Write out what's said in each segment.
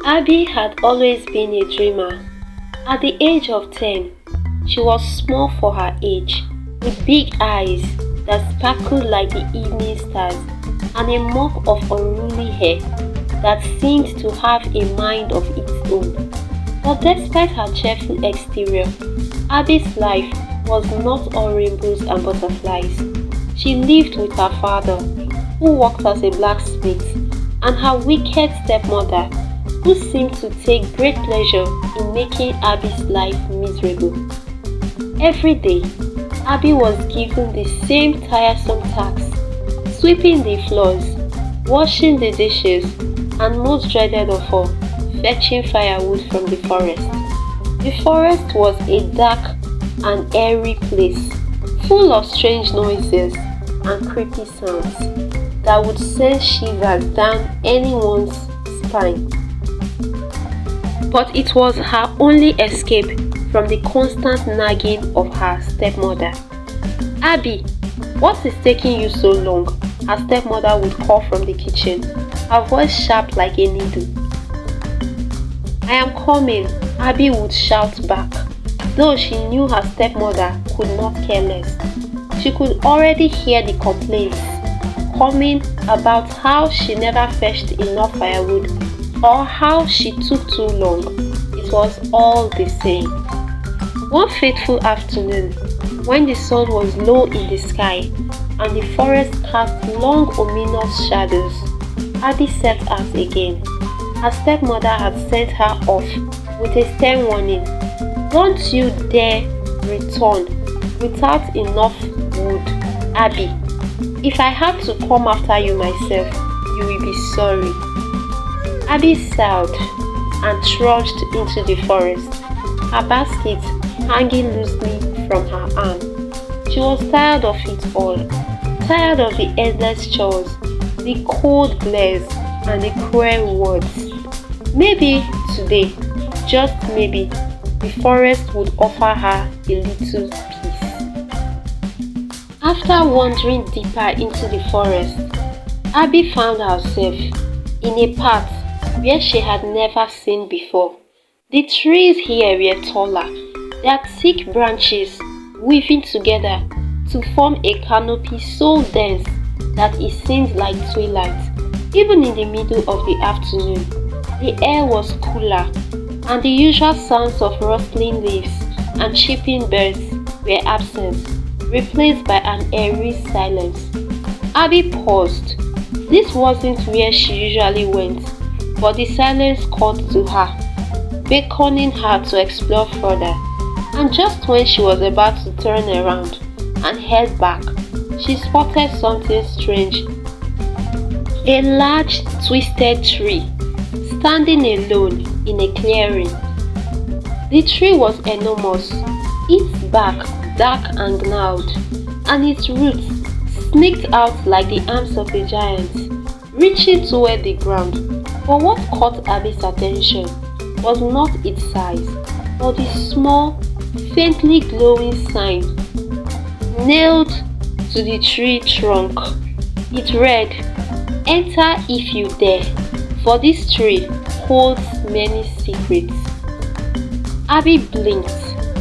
Abby had always been a dreamer. At the age of 10, she was small for her age, with big eyes that sparkled like the evening stars and a mop of unruly hair that seemed to have a mind of its own. But despite her cheerful exterior, Abby's life was not all rainbows and butterflies. She lived with her father, who worked as a blacksmith, and her wicked stepmother, who seemed to take great pleasure in making Abby's life miserable. Every day, Abby was given the same tiresome tasks: sweeping the floors, washing the dishes, and most dreaded of all, fetching firewood from the forest. The forest was a dark and airy place, full of strange noises and creepy sounds that would send shivers down anyone's spine. But it was her only escape from the constant nagging of her stepmother. "Abby, what is taking you so long?" her stepmother would call from the kitchen, her voice sharp like a needle. "I am coming," Abby would shout back, though she knew her stepmother could not care less. She could already hear the complaints coming about how she never fetched enough firewood or how she took too long. It was all the same. One fateful afternoon, when the sun was low in the sky and the forest cast long ominous shadows, Abby set out again. Her stepmother had sent her off with a stern warning: "Don't you dare return without enough wood, Abby. If I have to come after you myself, you will be sorry." Abby sighed and trudged into the forest, her basket hanging loosely from her arm. She was tired of it all, tired of the endless chores, the cold glares, and the cruel words. Maybe today, just maybe, the forest would offer her a little peace. After wandering deeper into the forest, Abby found herself in a path where she had never seen before. The trees here were taller, their thick branches weaving together to form a canopy so dense that it seemed like twilight. Even in the middle of the afternoon, the air was cooler, and the usual sounds of rustling leaves and chirping birds were absent, replaced by an eerie silence. Abby paused. This wasn't where she usually went, but the silence called to her, beckoning her to explore further. And just when she was about to turn around and head back, she spotted something strange. A large, twisted tree, standing alone in a clearing. The tree was enormous, its bark dark and gnarled, and its roots snaked out like the arms of a giant, reaching toward the ground. But what caught Abby's attention was not its size, but the small, faintly glowing sign nailed to the tree trunk. It read, "Enter if you dare, for this tree holds many secrets." Abby blinked,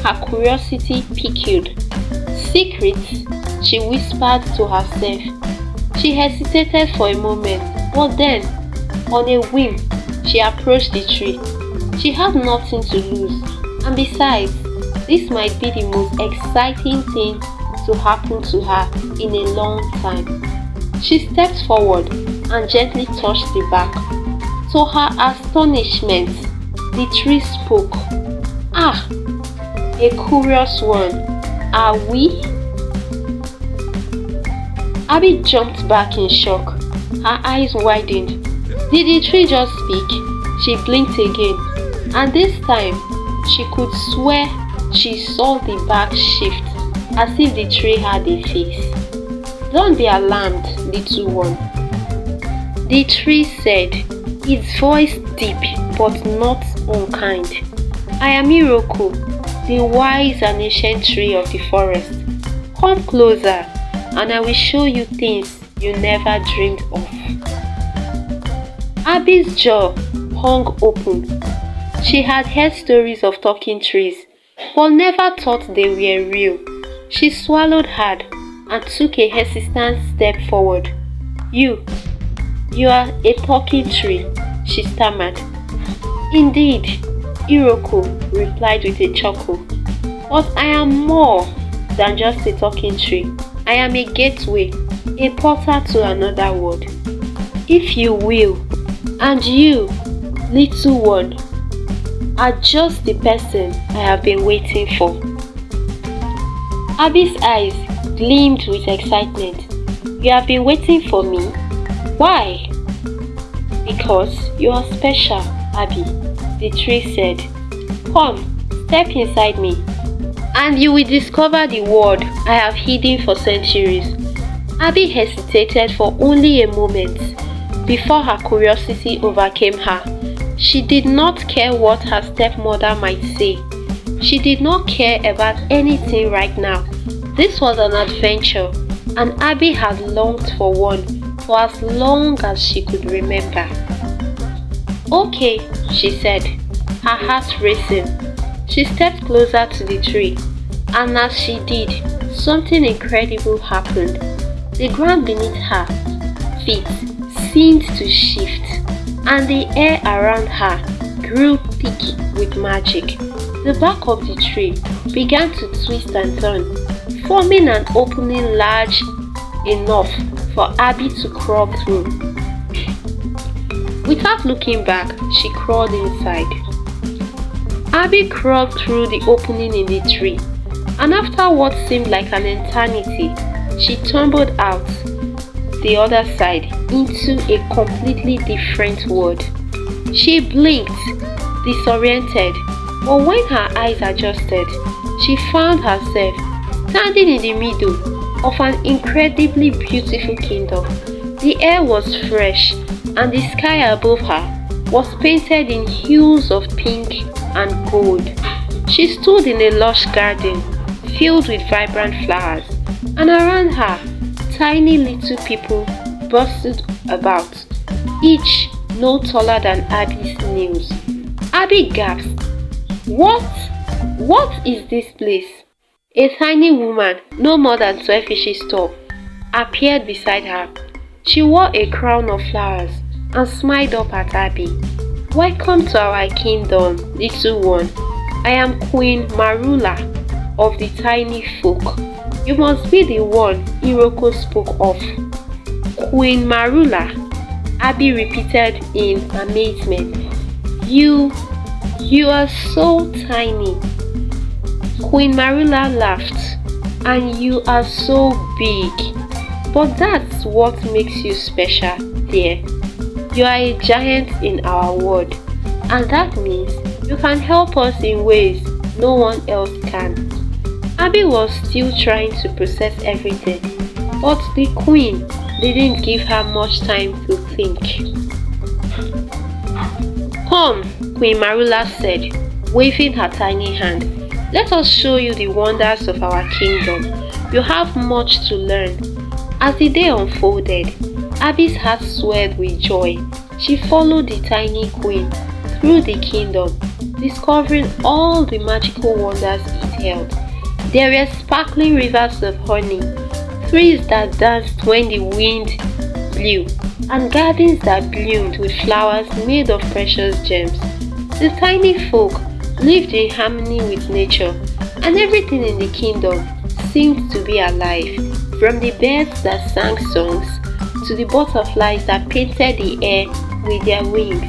her curiosity piqued. "Secrets?" she whispered to herself. She hesitated for a moment, but then, on a whim, she approached the tree. She had nothing to lose, and besides, this might be the most exciting thing to happen to her in a long time. She stepped forward and gently touched the bark. To her astonishment, the tree spoke. "Ah, a curious one, are we?" Abby jumped back in shock. Her eyes widened. Did the tree just speak? She blinked again, and this time she could swear she saw the bark shift as if the tree had a face. "Don't be alarmed, little one," the tree said, its voice deep but not unkind. "I am Iroko, the wise and ancient tree of the forest. Come closer, and I will show you things you never dreamed of." Abby's jaw hung open. She had heard stories of talking trees, but never thought they were real. She swallowed hard and took a hesitant step forward. You are a talking tree," she stammered. "Indeed," Iroko replied with a chuckle. "But I am more than just a talking tree. I am a gateway, a portal to another world. If you will, and you, little one, are just the person I have been waiting for." Abby's eyes gleamed with excitement. "You have been waiting for me? Why?" "Because you are special, Abby," the tree said. "Come, step inside me, and you will discover the world I have hidden for centuries." Abby hesitated for only a moment before her curiosity overcame her. She did not care what her stepmother might say. She did not care about anything right now. This was an adventure, and Abby had longed for one for as long as she could remember. "Okay," she said, her heart racing. She stepped closer to the tree, and as she did, something incredible happened. The ground beneath her feet seemed to shift, and the air around her grew thick with magic. The bark of the tree began to twist and turn, forming an opening large enough for Abby to crawl through. Without looking back, she crawled inside. Abby crawled through the opening in the tree, and after what seemed like an eternity, she tumbled out the other side into a completely different world. She blinked, disoriented, but when her eyes adjusted, she found herself standing in the middle of an incredibly beautiful kingdom. The air was fresh, and the sky above her was painted in hues of pink and gold. She stood in a lush garden filled with vibrant flowers, and around her, tiny little people bustled about, each no taller than Abby's nails. Abby gasped. What is this place?" A tiny woman, no more than 12 inches tall, appeared beside her. She wore a crown of flowers and smiled up at Abby. "Welcome to our kingdom, little one. I am Queen Marula of the tiny folk. You must be the one Iroko spoke of." "Queen Marula," Abby repeated in amazement. You are so tiny." Queen Marula laughed. "And you are so big. But that's what makes you special, dear. You are a giant in our world, and that means you can help us in ways no one else can." Abby was still trying to process everything, but the queen didn't give her much time to think. "Come," Queen Marula said, waving her tiny hand. "Let us show you the wonders of our kingdom. You have much to learn." As the day unfolded, Abby's heart swelled with joy. She followed the tiny queen through the kingdom, discovering all the magical wonders it held. There were sparkling rivers of honey, trees that danced when the wind blew, and gardens that bloomed with flowers made of precious gems. The tiny folk lived in harmony with nature, and everything in the kingdom seemed to be alive, from the birds that sang songs to the butterflies that painted the air with their wings.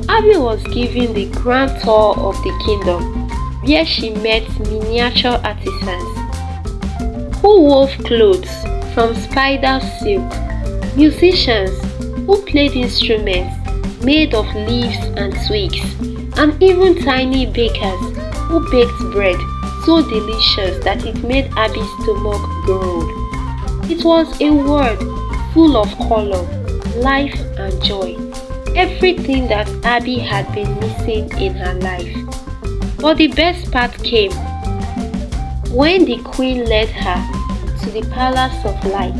Abby was given the grand tour of the kingdom, where she met miniature artisans who wove clothes from spider silk, musicians who played instruments made of leaves and twigs, and even tiny bakers who baked bread so delicious that it made Abby's stomach growl. It was a world full of color, life, and joy, everything that Abby had been missing in her life. But the best part came when the queen led her to the Palace of Light,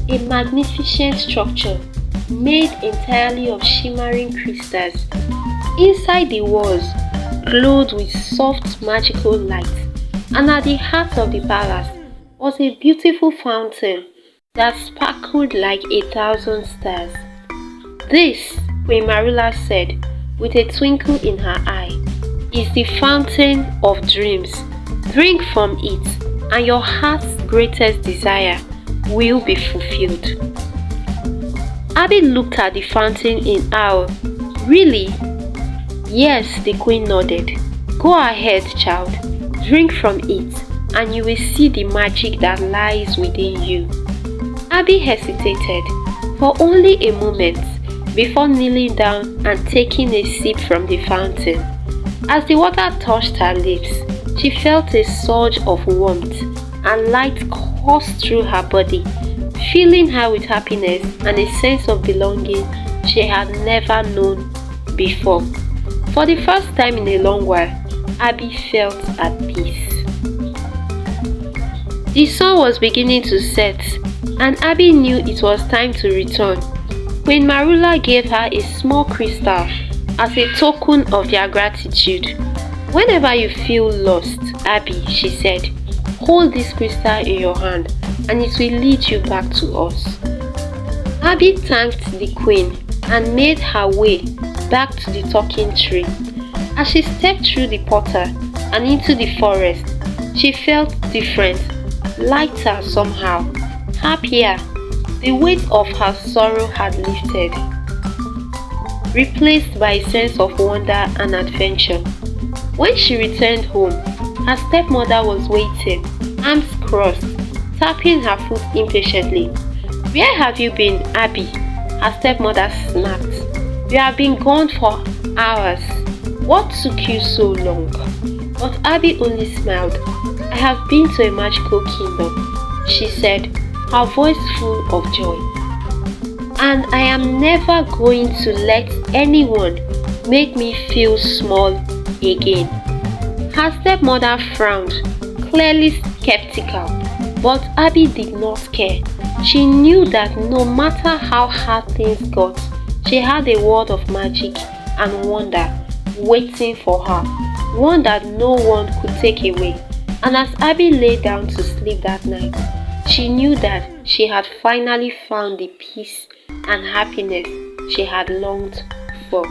a magnificent structure made entirely of shimmering crystals. Inside the walls glowed with soft magical light, and at the heart of the palace was a beautiful fountain that sparkled like 1,000 stars. "This," Queen Marilla said, with a twinkle in her eye, "is the fountain of dreams. Drink from it, and your heart's greatest desire will be fulfilled." Abby looked at the fountain in awe. "Really?" "Yes," the queen nodded. "Go ahead, child. Drink from it, and you will see the magic that lies within you." Abby hesitated for only a moment before kneeling down and taking a sip from the fountain. As the water touched her lips, she felt a surge of warmth and light course through her body, filling her with happiness and a sense of belonging she had never known before. For the first time in a long while, Abby felt at peace. The sun was beginning to set, and Abby knew it was time to return. Queen Marilla gave her a small crystal as a token of their gratitude. "Whenever you feel lost, Abby," she said, "hold this crystal in your hand and it will lead you back to us." Abby thanked the queen and made her way back to the talking tree. As she stepped through the portal and into the forest, she felt different, lighter somehow, happier. The weight of her sorrow had lifted, replaced by a sense of wonder and adventure. When she returned home, her stepmother was waiting, arms crossed, tapping her foot impatiently. "Where have you been, Abby?" her stepmother snapped. "You have been gone for hours. What took you so long?" But Abby only smiled. "I have been to a magical kingdom," she said, her voice full of joy. "And I am never going to let anyone make me feel small again." Her stepmother frowned, clearly skeptical, but Abby did not care. She knew that no matter how hard things got, she had a world of magic and wonder waiting for her, one that no one could take away. And as Abby lay down to sleep that night, she knew that she had finally found the peace and happiness she had longed for.